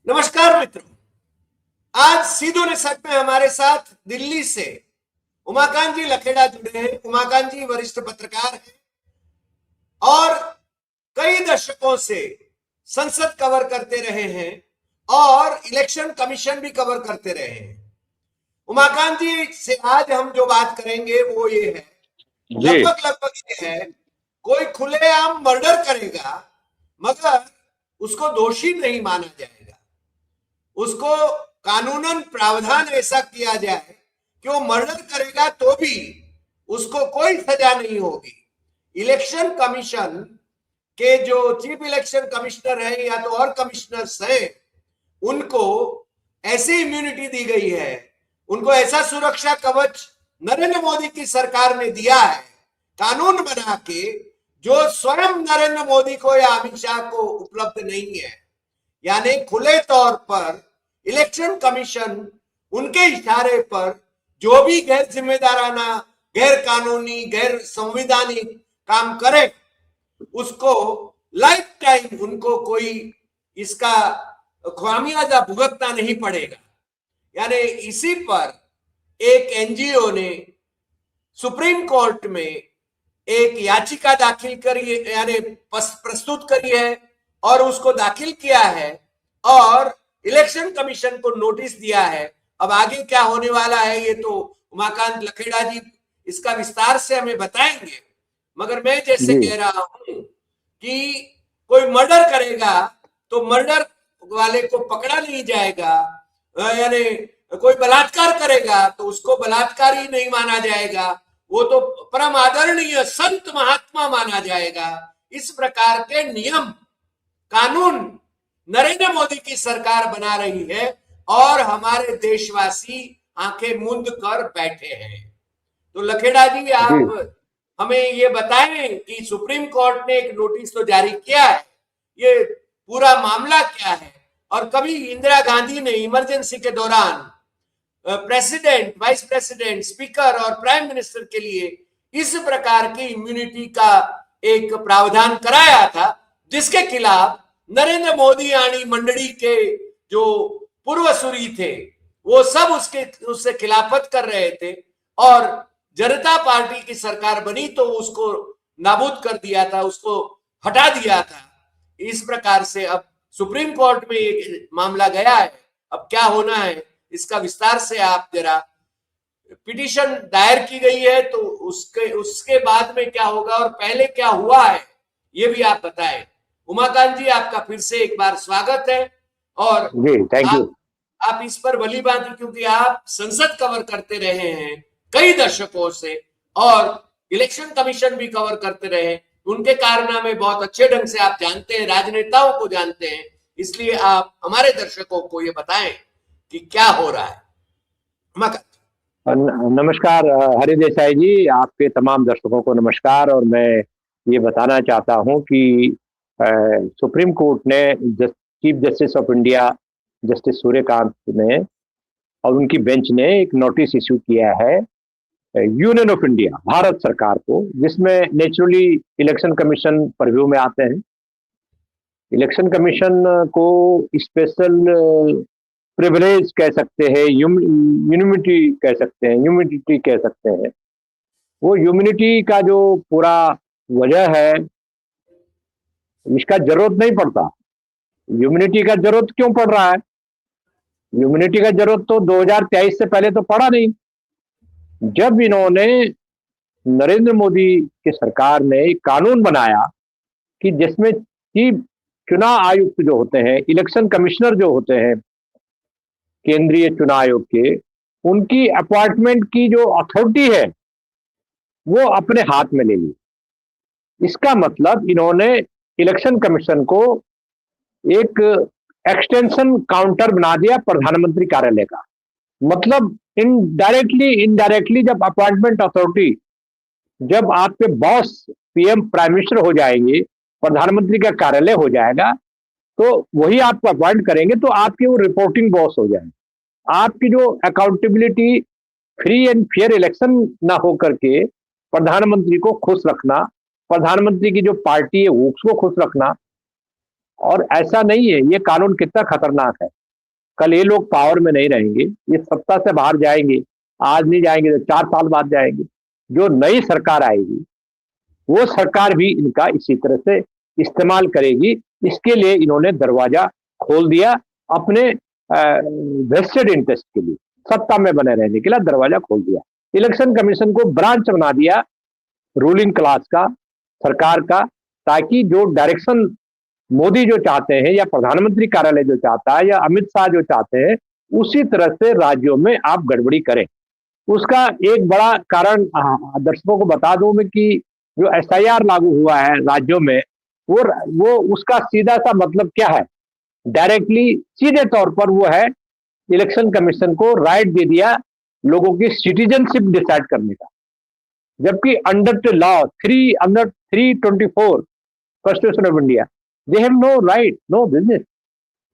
नमस्कार मित्रों, आज सीधो ने सच में हमारे साथ दिल्ली से उमाकांत जी लखेड़ा जुड़े हैं। उमाकांत जी वरिष्ठ पत्रकार हैं और कई दशकों से संसद कवर करते रहे हैं और इलेक्शन कमीशन भी कवर करते रहे हैं। उमाकांत जी से आज हम जो बात करेंगे वो ये है, लगभग ये है, कोई खुलेआम मर्डर करेगा मगर उसको दोषी नहीं माना जाएगा, उसको कानूनन प्रावधान ऐसा किया जाए कि वो मर्डर करेगा तो भी उसको कोई सजा नहीं होगी। इलेक्शन कमीशन के जो चीफ इलेक्शन कमिश्नर है या तो और कमिश्नर्स हैं, उनको ऐसी इम्यूनिटी दी गई है, उनको ऐसा सुरक्षा कवच नरेंद्र मोदी की सरकार ने दिया है कानून बना के, जो स्वयं नरेंद्र मोदी को या अमित शाह को उपलब्ध नहीं है। यानी खुले तौर पर इलेक्शन कमीशन उनके इशारे पर जो भी गैर जिम्मेदाराना, गैर कानूनी, गैर संवैधानिक काम करे उसको लाइफ टाइम उनको कोई इसका खामियाजा भुगतना नहीं पड़ेगा। यानी इसी पर एक एनजीओ ने सुप्रीम कोर्ट में एक याचिका दाखिल करी, यानी प्रस्तुत करी है और उसको दाखिल किया है और इलेक्शन कमीशन को नोटिस दिया है। अब आगे क्या होने वाला है ये तो उमाकांत लखेड़ा जी इसका विस्तार से हमें बताएंगे, मगर मैं जैसे कह रहा हूं कि कोई मर्डर करेगा तो मर्डर वाले को पकड़ा नहीं जाएगा, यानी कोई बलात्कार करेगा तो उसको बलात्कारी नहीं माना जाएगा, वो तो परम आदरणीय संत महात्मा माना जाएगा। इस प्रकार के नियम कानून नरेंद्र मोदी की सरकार बना रही है और हमारे देशवासी आंखें मूंद कर बैठे हैं। तो लखेड़ा जी, आप हमें ये बताएं कि सुप्रीम कोर्ट ने एक नोटिस तो जारी किया है, ये पूरा मामला क्या है और कभी इंदिरा गांधी ने इमरजेंसी के दौरान प्रेसिडेंट, वाइस प्रेसिडेंट, स्पीकर और प्राइम मिनिस्टर के लिए इस प्रकार की इम्यूनिटी का एक प्रावधान कराया था, जिसके खिलाफ नरेंद्र मोदी यानी मंडली के जो पूर्वसूरी थे वो सब उससे खिलाफत कर रहे थे और जनता पार्टी की सरकार बनी तो उसको नाबूद कर दिया था, उसको हटा दिया था। इस प्रकार से अब सुप्रीम कोर्ट में एक मामला गया है, अब क्या होना है इसका विस्तार से आप जरा, पिटीशन दायर की गई है तो उसके बाद में क्या होगा और पहले क्या हुआ है ये भी आप बताएं। उमाकांत जी, आपका फिर से एक बार स्वागत है और थैंक यू। आप इस पर भली भांति, क्योंकि आप संसद कवर करते रहे हैं कई दशकों से और इलेक्शन कमीशन भी कवर करते रहे, उनके कारनामे बहुत अच्छे ढंग से आप जानते हैं, राजनेताओं को जानते हैं, इसलिए आप हमारे दर्शकों को ये बताएं कि क्या हो रहा है। नमस्कार हरि देसाई जी, आपके तमाम दर्शकों को नमस्कार। और मैं ये बताना चाहता हूं कि सुप्रीम कोर्ट ने chief justice of India justice Suryakant ने और उनकी बेंच ने एक नोटिस इशू किया है यूनियन ऑफ इंडिया, भारत सरकार को, जिसमें नेचुरली इलेक्शन कमीशन परव्यू में आते हैं। इलेक्शन कमीशन को स्पेशल प्रिविलेज कह सकते हैं, यूनिमिटी कह सकते हैं, ह्यूमिडिटी कह सकते हैं। वो ह्यूमिनिटी का जो पूरा वजह है, इसका जरूरत नहीं पड़ता। ह्यूमिनिटी का जरूरत क्यों पड़ रहा है? ह्यूमिनिटी का जरूरत तो 2023 से पहले तो पड़ा नहीं। जब इन्होंने, नरेंद्र मोदी की सरकार ने एक कानून बनाया कि जिसमें चीफ चुनाव आयुक्त जो होते हैं, इलेक्शन कमिश्नर जो होते हैं केंद्रीय चुनाव आयोग के, उनकी अपॉइंटमेंट की जो अथॉरिटी है वो अपने हाथ में ले ली। इसका मतलब इन्होंने इलेक्शन कमीशन को एक एक्सटेंशन काउंटर बना दिया प्रधानमंत्री कार्यालय का। मतलब इनडायरेक्टली जब अपॉइंटमेंट अथॉरिटी, जब आपके बॉस पीएम प्राइम मिनिस्टर हो जाएंगे, प्रधानमंत्री का कार्यालय हो जाएगा, तो वही आपको अपॉइंट करेंगे, तो आपके वो रिपोर्टिंग बॉस हो जाएंगे। आपकी जो accountability, free and fair election ना हो करके प्रधानमंत्री को खुश रखना, प्रधानमंत्री की जो पार्टी है उसको खुश रखना, और ऐसा नहीं है, ये कानून कितना खतरनाक है। कल ये लोग पावर में नहीं रहेंगे, ये सत्ता से बाहर जाएंगे, आज नहीं जाएंगे तो 4 साल बाद जाएंगे। जो नई सरकार आएगी वो सरकार भी इनका इसी तरह से इस्तेमाल करेगी। इसके लिए इन्होंने दरवाजा खोल दिया अपने वेस्टेड इंटरेस्ट के लिए, सत्ता में बने रहने के लिए दरवाजा खोल दिया। इलेक्शन कमीशन को ब्रांच बना दिया रूलिंग क्लास का, सरकार का, ताकि जो डायरेक्शन मोदी जो चाहते हैं या प्रधानमंत्री कार्यालय जो चाहता है या अमित शाह जो चाहते हैं उसी तरह से राज्यों में आप गड़बड़ी करें। उसका एक बड़ा कारण दर्शकों को बता दूं मैं कि जो एसआईआर लागू हुआ है राज्यों में, वो उसका सीधा सा मतलब क्या है, डायरेक्टली सीधे तौर पर वो है इलेक्शन कमीशन को राइट दे दिया लोगों की सिटीजनशिप डिसाइड करने का। जबकि under the law under 324 constitution of India they have no right, no business.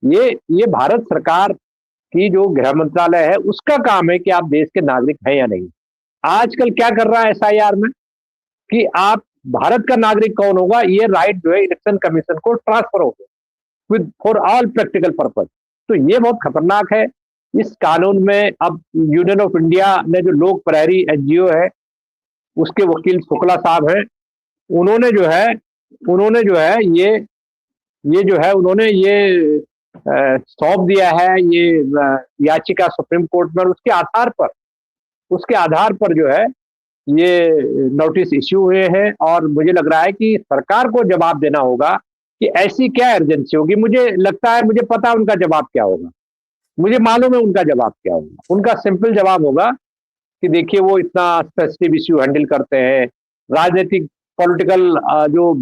ये भारत सरकार की जो गृह मंत्रालय है उसका काम है कि आप देश के नागरिक हैं या नहीं। आजकल क्या कर रहा है एसआईआर में कि आप भारत का नागरिक कौन होगा, ये राइट जो है इलेक्शन कमीशन को ट्रांसफर हो गया with for all practical purpose. तो ये बहुत खतरनाक है। इस कानून में अब यूनियन ऑफ इंडिया ने जो लोक प्रहरी एनजीओ है उसके वकील शुक्ला साहब हैं, उन्होंने जो है उन्होंने ये सौंप दिया है ये याचिका सुप्रीम कोर्ट में। उसके आधार पर जो है ये नोटिस इश्यू हुए हैं और मुझे लग रहा है कि सरकार को जवाब देना होगा कि ऐसी क्या इमरजेंसी होगी। मुझे लगता है, मुझे पता है उनका जवाब क्या होगा, मुझे मालूम है उनका जवाब क्या होगा। उनका सिंपल जवाब होगा कि देखिए वो इतना सेंसिटिव इश्यू हैंडल करते हैं, राजनीतिक पॉलिटिकल जो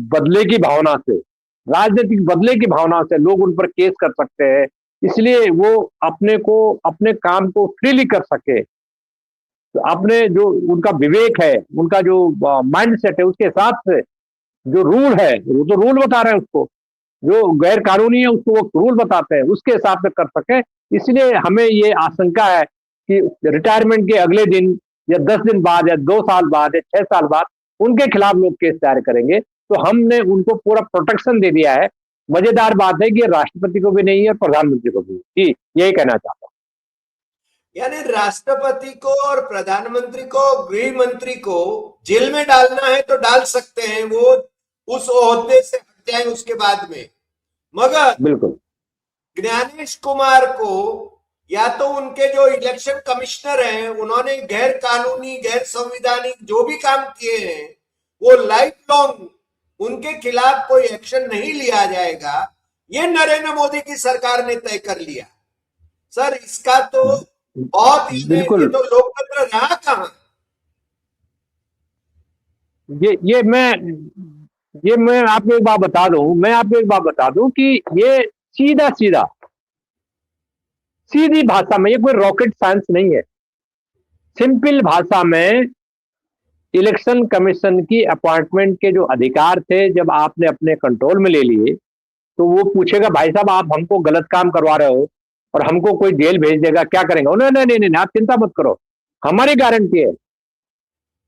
राजनीतिक बदले की भावना से लोग उन पर केस कर सकते हैं, इसलिए वो अपने काम को फ्रीली कर सके, तो अपने जो उनका विवेक है, उनका जो माइंड सेट है उसके हिसाब से जो रूल है, वो तो रूल बता रहे हैं उसको, जो गैर कानूनी है उसको वो रूल बताते हैं, उसके हिसाब से कर सके। इसलिए हमें ये आशंका है कि रिटायरमेंट के अगले दिन या 10 दिन बाद या 2 साल बाद या 6 साल बाद उनके खिलाफ लोग केस दायर करेंगे। तो हमने उनको पूरा प्रोटेक्शन दे दिया है। मजेदार बात है कि राष्ट्रपति को भी नहीं है और प्रधानमंत्री को भी नहीं। जी, यही कहना चाहता हूँ। यानी राष्ट्रपति को और प्रधानमंत्री को, गृह मंत्री को जेल में डालना है तो डाल सकते हैं, वो उस ओहदे से हट जाए उसके बाद में। मगर बिल्कुल ज्ञानेश कुमार को या तो उनके जो इलेक्शन कमिश्नर हैं उन्होंने गैर कानूनी, गैर संवैधानिक जो भी काम किए हैं वो लाइफ लॉन्ग उनके खिलाफ कोई एक्शन नहीं लिया जाएगा, ये नरेंद्र मोदी की सरकार ने तय कर लिया। सर इसका तो बहुत बिल्कुल, ये तो लोकतंत्र रहा कहां। ये मैं आपको एक बात बता दूं कि ये सीधी भाषा में, ये कोई रॉकेट साइंस नहीं है। सिंपल भाषा में इलेक्शन कमीशन की अपॉइंटमेंट के जो अधिकार थे जब आपने अपने कंट्रोल में ले लिए, तो वो पूछेगा भाई साहब आप हमको गलत काम करवा रहे हो और हमको कोई जेल भेज देगा, क्या करेंगे? नहीं, आप चिंता मत करो, हमारी गारंटी है,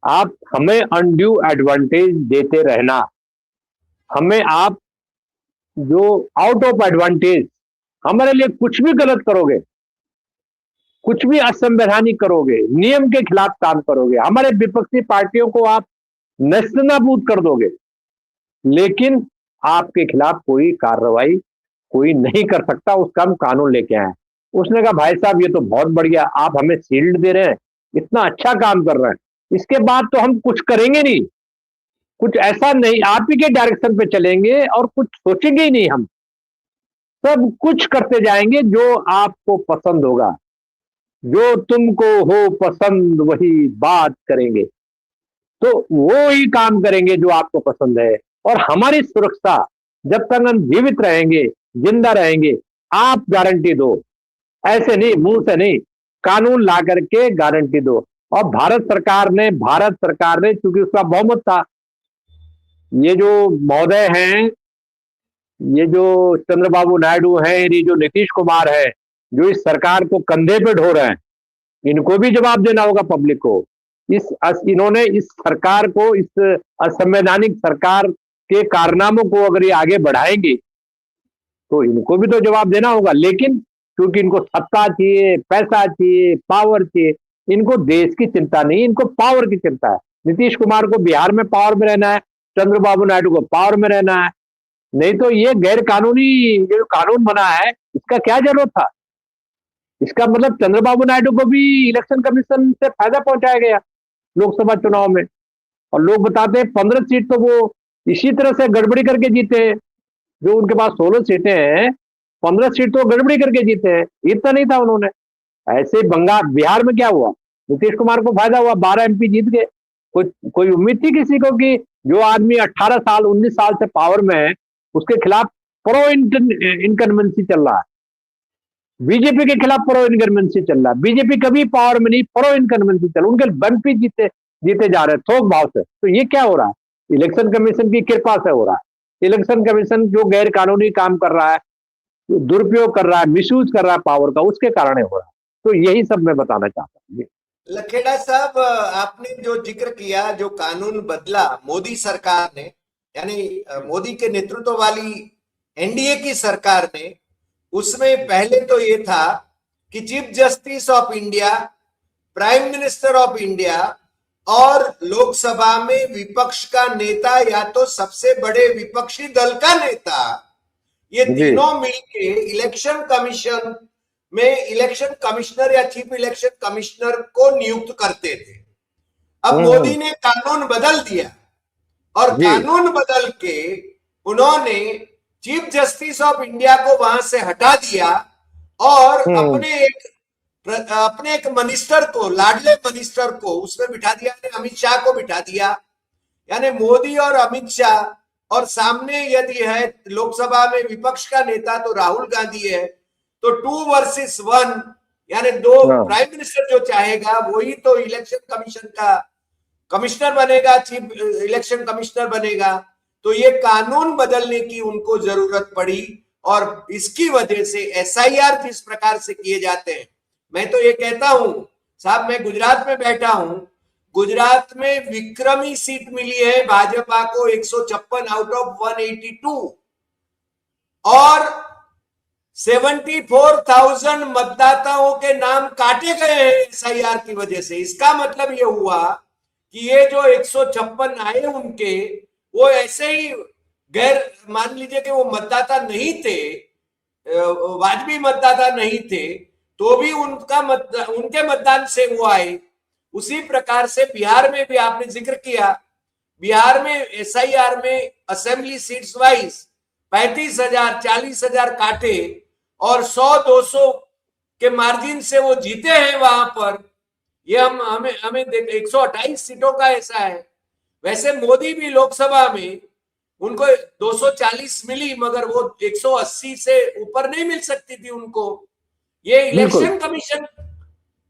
आप हमें अनड्यू एडवांटेज देते रहना, हमें आप जो आउट ऑफ एडवांटेज हमारे लिए कुछ भी गलत करोगे, कुछ भी असंवैधानिक करोगे, नियम के खिलाफ काम करोगे, हमारे विपक्षी पार्टियों को आप नस्तनाबूद कर दोगे, लेकिन आपके खिलाफ कोई कार्रवाई कोई नहीं कर सकता, उसका हम कानून लेके आए। उसने कहा भाई साहब ये तो बहुत बढ़िया, आप हमें शील्ड दे रहे हैं, इतना अच्छा काम कर रहे हैं, इसके बाद तो हम कुछ करेंगे नहीं, कुछ ऐसा नहीं, आप ही के डायरेक्शन पे चलेंगे और कुछ सोचेंगे ही नहीं, हम सब कुछ करते जाएंगे जो आपको पसंद होगा, जो तुमको हो पसंद वही बात करेंगे, तो वो ही काम करेंगे जो आपको पसंद है। और हमारी सुरक्षा जब तक हम जीवित रहेंगे, जिंदा रहेंगे, आप गारंटी दो, ऐसे नहीं मुंह से नहीं, कानून ला करके गारंटी दो। और भारत सरकार ने चूंकि उसका बहुमत था, ये जो महोदय हैं, ये जो चंद्रबाबू नायडू हैं, ये जो नीतीश कुमार है, जो इस सरकार को कंधे पे ढो रहे हैं, इनको भी जवाब देना होगा पब्लिक को। इन्होंने इस सरकार को, इस असंवैधानिक सरकार के कारनामों को अगर ये आगे बढ़ाएंगे तो इनको भी तो जवाब देना होगा। लेकिन क्योंकि इनको सत्ता चाहिए, पैसा चाहिए, पावर चाहिए, इनको देश की चिंता नहीं, इनको पावर की चिंता है। नीतीश कुमार को बिहार में पावर में रहना है, चंद्रबाबू नायडू को पावर में रहना है। नहीं तो ये गैर कानूनी जो कानून बना है, इसका क्या जरूरत था? इसका मतलब चंद्रबाबू नायडू को भी इलेक्शन कमीशन से फायदा पहुंचाया गया लोकसभा चुनाव में। और लोग बताते हैं 15 सीट तो वो इसी तरह से गड़बड़ी करके जीते हैं। जो उनके पास 16 सीटें हैं, 15 सीट तो गड़बड़ी करके जीते हैं, इतना नहीं था उन्होंने। ऐसे बंगाल बिहार में क्या हुआ, नीतीश कुमार को फायदा हुआ, 12 एमपी जीत गए। कोई उम्मीद थी किसी को कि जो आदमी 18 साल 19 साल से पावर में है, उसके खिलाफ प्रो इनकन्वेंसी चल रहा है, बीजेपी के खिलाफ प्रो इनकन्वेंसी चल रहा है। बीजेपी कभी पावर में नहीं, प्रो इनकन्वेंसी चल, उनके एमपी जीते जीते जा रहे हैं थोक भाव से। तो ये क्या हो रहा है? इलेक्शन कमीशन की कृपा से हो रहा है। इलेक्शन कमीशन जो गैर कानूनी काम कर रहा है, दुरुपयोग कर रहा है, मिसयूज कर रहा है पावर का, उसके कारण हो रहा है। तो यही सब मैं बताना चाहता हूँ। लखेड़ा साहब, आपने जो जिक्र किया, जो कानून बदला मोदी सरकार ने, यानी मोदी के नेतृत्व वाली एनडीए की सरकार ने, उसमें पहले तो ये था कि chief justice of India, prime minister of India और लोकसभा में विपक्ष का नेता या तो सबसे बड़े विपक्षी दल का नेता, ये तीनों मिलके इलेक्शन कमीशन में इलेक्शन कमिश्नर या चीफ इलेक्शन कमिश्नर को नियुक्त करते थे। अब मोदी ने कानून बदल दिया और कानून बदल के उन्होंने चीफ जस्टिस ऑफ इंडिया को वहां से हटा दिया और अपने एक मिनिस्टर को, लाडले मिनिस्टर को उसमें बिठा दिया, अमित शाह को बिठा दिया। यानी मोदी और अमित शाह, और सामने यदि है लोकसभा में विपक्ष का नेता तो राहुल गांधी है, तो 2 वर्सेस 1, यानी 2 प्राइम मिनिस्टर जो चाहेगा वही तो इलेक्शन कमीशन का कमिश्नर बनेगा, चीफ इलेक्शन कमिश्नर बनेगा। तो ये कानून बदलने की उनको जरूरत पड़ी और इसकी वजह से एसआईआर जिस प्रकार से किए जाते हैं, मैं तो ये कहता हूं साहब, मैं गुजरात में बैठा हूं, गुजरात में विक्रमी सीट मिली है भाजपा को 156 आउट ऑफ 182 और 74,000 मतदाताओं के नाम काटे गए हैं एसआईआर की वजह से। इसका मतलब ये हुआ कि ये जो 156 आए उनके, वो ऐसे ही गैर, मान लीजिए कि वो मतदाता नहीं थे, वाजबी मतदाता नहीं थे, तो भी उनके मतदान से वो आए। उसी प्रकार से बिहार में भी आपने जिक्र किया, बिहार में एसआईआर में असेंबली सीट्स वाइज 35,000 40,000 काटे और 100-200 के मार्जिन से वो जीते हैं वहां पर। ये हमें 128 सीटों का ऐसा है। वैसे मोदी भी लोकसभा में उनको 240 मिली, मगर वो 180 से ऊपर नहीं मिल सकती थी उनको। ये इलेक्शन कमीशन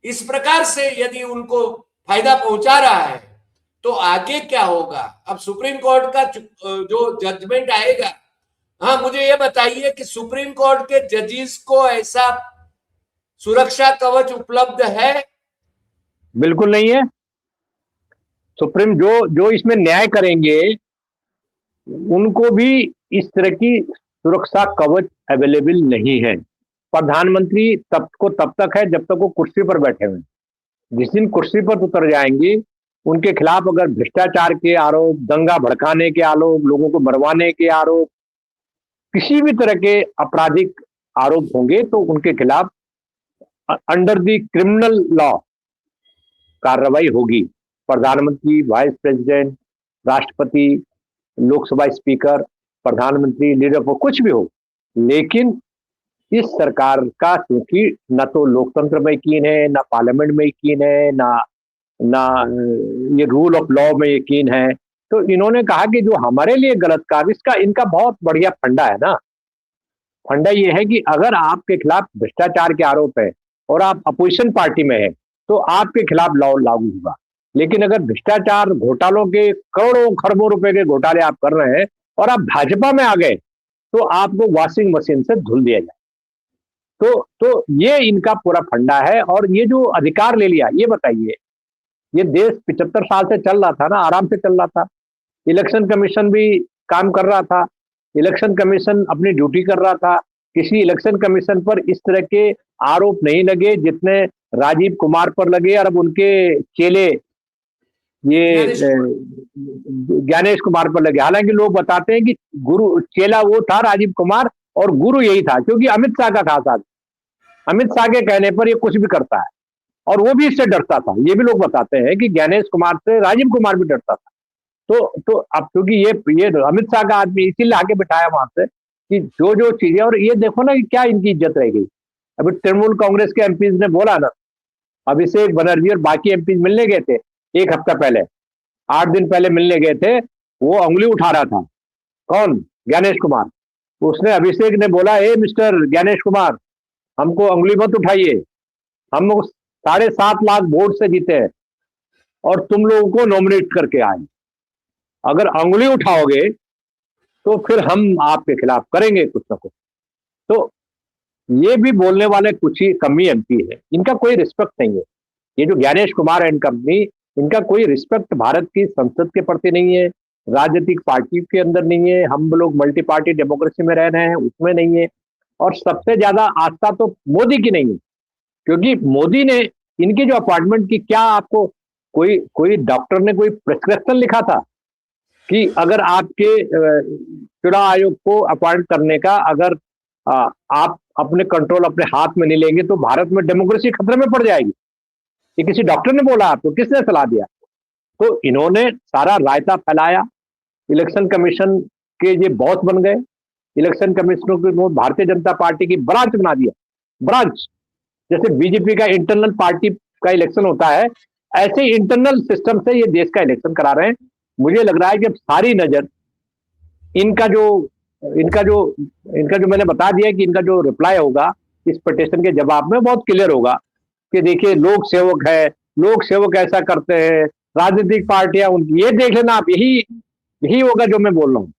इस प्रकार से यदि उनको फायदा पहुंचा रहा है तो आगे क्या होगा? अब सुप्रीम कोर्ट का जो जजमेंट आएगा, हाँ मुझे ये बताइए कि सुप्रीम कोर्ट के जजेस को ऐसा सुरक्षा कवच उपलब्ध है? बिल्कुल नहीं है। सुप्रीम जो इसमें न्याय करेंगे उनको भी इस तरह की सुरक्षा कवच अवेलेबल नहीं है। प्रधानमंत्री तब तक है जब तक वो कुर्सी पर बैठे हुए। जिस दिन कुर्सी पर उतर जाएंगे, उनके खिलाफ अगर भ्रष्टाचार के आरोप, दंगा भड़काने के आरोप, लोगों को मरवाने के आरोप, किसी भी तरह के आपराधिक आरोप होंगे तो उनके खिलाफ अंडर द क्रिमिनल लॉ कार्रवाई होगी। प्रधानमंत्री, वाइस प्रेसिडेंट, राष्ट्रपति, लोकसभा स्पीकर, प्रधानमंत्री, लीडर को कुछ भी हो, लेकिन इस सरकार का क्योंकि न तो लोकतंत्र में यकीन है, ना पार्लियामेंट में यकीन है, ना ये रूल ऑफ लॉ में यकीन है, तो इन्होंने कहा कि जो हमारे लिए गलत काम, इसका इनका बहुत बढ़िया फंडा है ना। फंडा ये है कि अगर आपके खिलाफ भ्रष्टाचार के आरोप है और आप अपोजिशन पार्टी में है तो आपके खिलाफ लॉ लागू होगा। लेकिन अगर भ्रष्टाचार, घोटालों के करोड़ों खरबों रुपए के घोटाले आप कर रहे हैं और आप भाजपा में आ गए तो आपको वॉशिंग मशीन से धुल दिया जाए। तो ये इनका पूरा फंडा है। और ये जो अधिकार ले लिया, ये बताइए, ये देश 75 साल से चल रहा था ना, आराम से चल रहा था। इलेक्शन कमीशन भी काम कर रहा था, इलेक्शन कमीशन अपनी ड्यूटी कर रहा था, किसी इलेक्शन कमीशन पर इस तरह के आरोप नहीं लगे जितने राजीव कुमार पर लगे और अब उनके चेले ये ज्ञानेश कुमार पर लगे। हालांकि लोग बताते हैं कि गुरु चेला वो था राजीव कुमार और गुरु यही था, क्योंकि अमित शाह का खास आदमी, अमित शाह के कहने पर ये कुछ भी करता है और वो भी इससे डरता था। ये भी लोग बताते हैं कि ज्ञानेश कुमार से राजीव कुमार भी डरता था। तो अब क्योंकि ये अमित शाह का आदमी इसीलिए आके बिठाया वहां से कि जो जो चीजें, और ये देखो ना कि क्या इनकी इज्जत रह गई। अभी तृणमूल कांग्रेस के एमपीज ने बोला ना, अभिषेक बनर्जी और बाकी एमपीज मिलने गए थे एक हफ्ता पहले, 8 दिन पहले मिलने गए थे, वो उंगली उठा रहा था। कौन? ज्ञानेश कुमार। उसने, अभिषेक ने बोला, ए मिस्टर ज्ञानेश कुमार, हमको उंगली मत उठाइए, हम 7.5 लाख वोट से जीते हैं और तुम लोगों को नॉमिनेट करके आए, अगर उंगली उठाओगे तो फिर हम आपके खिलाफ करेंगे कुछ ना कुछ। तो ये भी बोलने वाले कुछ ही कम ही एमपी है, इनका कोई रिस्पेक्ट नहीं है। ये जो ज्ञानेश कुमार एंड कंपनी, इनका कोई रिस्पेक्ट भारत की संसद के प्रति नहीं है, राजनीतिक पार्टी के अंदर नहीं है। हम लोग मल्टी पार्टी डेमोक्रेसी में रह रहे हैं, उसमें नहीं है। और सबसे ज्यादा आस्था तो मोदी की नहीं है, क्योंकि मोदी ने इनकी जो अपॉइंटमेंट की, क्या आपको कोई डॉक्टर ने कोई प्रिस्क्रिप्शन लिखा था कि अगर आपके चुनाव आयोग को अपॉइंट करने का अगर आप अपने कंट्रोल अपने हाथ में नहीं लेंगे तो भारत में डेमोक्रेसी खतरे में पड़ जाएगी? ये किसी डॉक्टर ने बोला आपको? किसने सलाह दिया? तो इन्होंने सारा रायता फैलाया, इलेक्शन कमीशन के ये बॉस बन गए, इलेक्शन कमीशनों को भारतीय जनता पार्टी की ब्रांच बना दिया। ब्रांच, जैसे बीजेपी का इंटरनल पार्टी का इलेक्शन होता है, ऐसे इंटरनल सिस्टम से ये देश का इलेक्शन करा रहे हैं। मुझे लग रहा है कि अब सारी नजर इनका जो मैंने बता दिया कि इनका जो रिप्लाई होगा इस पिटीशन के जवाब में बहुत क्लियर होगा कि देखिए लोक सेवक है, लोक सेवक ऐसा करते हैं, राजनीतिक पार्टियां उनकी, ये देख लेना आप, यही होगा जो मैं बोल रहा हूँ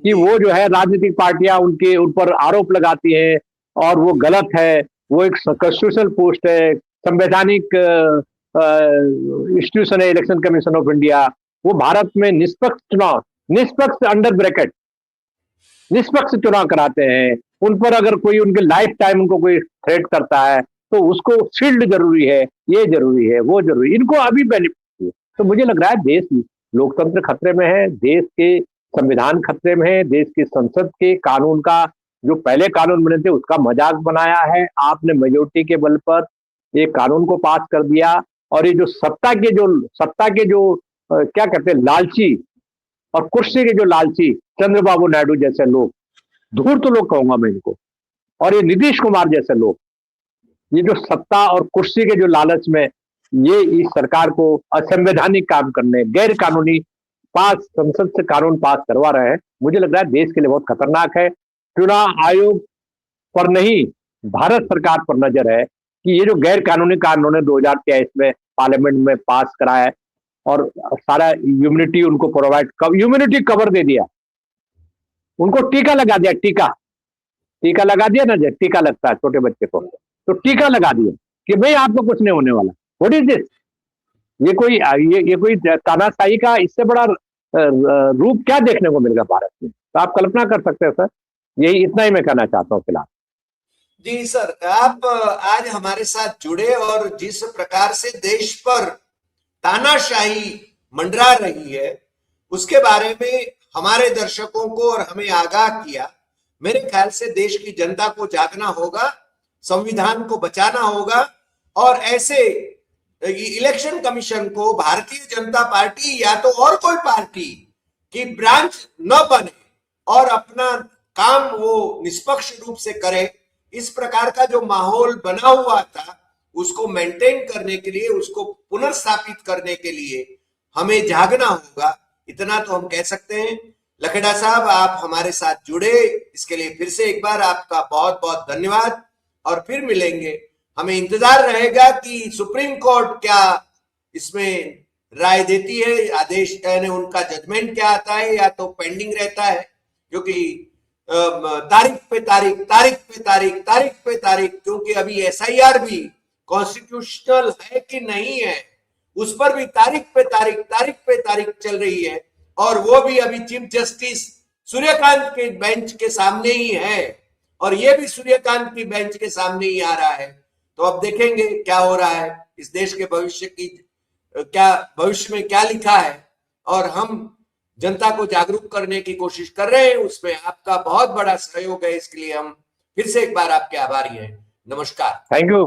कि वो जो है राजनीतिक पार्टियां उन पर आरोप लगाती हैं और वो गलत है। वो एक कॉन्स्टिट्यूशनल पोस्ट है, संवैधानिक इंस्टीट्यूशन है इलेक्शन कमीशन ऑफ इंडिया। वो भारत में निष्पक्ष अंडर ब्रैकेट निष्पक्ष चुनाव कराते हैं। उन पर अगर कोई उनके लाइफ टाइम उनको कोई थ्रेट करता है तो उसको फील्ड जरूरी है, ये जरूरी है, वो जरूरी, इनको अभी बेनिफिट है। तो मुझे लग रहा है देश लोकतंत्र खतरे में है, देश के संविधान खतरे में है, देश की संसद के कानून का, जो पहले कानून बने थे उसका मजाक बनाया है आपने। मेजोरिटी के बल पर एक कानून को पास कर दिया और ये जो सत्ता के जो क्या कहते हैं, लालची और कुर्सी के जो लालची चंद्रबाबू नायडू जैसे लोग, धूर्त लोग कहूंगा मैं इनको, और ये नीतीश कुमार जैसे लोग, ये जो सत्ता और कुर्सी के जो लालच में ये इस सरकार को असंवैधानिक काम करने, गैर कानूनी संसद से कानून पास करवा रहे हैं, मुझे लग रहा है देश के लिए बहुत खतरनाक है। चुनाव आयोग पर नहीं, भारत सरकार पर नजर है कि ये जो गैर कानूनी कानून 2023 में पार्लियामेंट में पास कराया और सारा इम्यूनिटी उनको इम्यूनिटी कवर दे दिया, उनको टीका लगा दिया, टीका लगा दिया ना, जब टीका लगता है छोटे बच्चे को, तो टीका लगा दिया कि भाई आपको कुछ नहीं होने वाला। What is this? ये कोई तानाशाही का इससे बड़ा रूप क्या देखने को मिलेगा भारत में? तो आप कल्पना कर सकते हैं सर। यही इतना ही मैं कहना चाहता हूँ फिलहाल। जी सर, आप आज हमारे साथ जुड़े और जिस प्रकार से देश पर तानाशाही मंडरा रही है उसके बारे में हमारे दर्शकों को और हमें आगाह किया। मेरे ख्याल से देश की जनता को जागना होगा, संविधान को बचाना होगा और ऐसे इलेक्शन कमीशन को भारतीय जनता पार्टी या तो और कोई पार्टी की ब्रांच न बने और अपना काम वो निष्पक्ष रूप से करे। इस प्रकार का जो माहौल बना हुआ था उसको मेंटेन करने के लिए, उसको पुनर्स्थापित करने के लिए हमें जागना होगा, इतना तो हम कह सकते हैं। लखेड़ा साहब, आप हमारे साथ जुड़े, इसके लिए फिर से एक बार आपका बहुत बहुत धन्यवाद और फिर मिलेंगे। हमें इंतजार रहेगा कि सुप्रीम कोर्ट क्या इसमें राय देती है, आदेश यानी उनका जजमेंट क्या आता है, या तो पेंडिंग रहता है, क्योंकि तारीख पे तारीख, क्योंकि अभी एसआईआर भी कॉन्स्टिट्यूशनल है कि नहीं है उस पर भी तारीख पे तारीख चल रही है और वो भी अभी चीफ जस्टिस सूर्यकांत के बेंच के सामने ही है और ये भी सूर्यकांत की बेंच के सामने ही आ रहा है। तो अब देखेंगे क्या हो रहा है, इस देश के भविष्य की क्या भविष्य में क्या लिखा है, और हम जनता को जागरूक करने की कोशिश कर रहे हैं। उसमें आपका बहुत बड़ा सहयोग है, इसके लिए हम फिर से एक बार आपके आभारी हैं। नमस्कार। Thank you.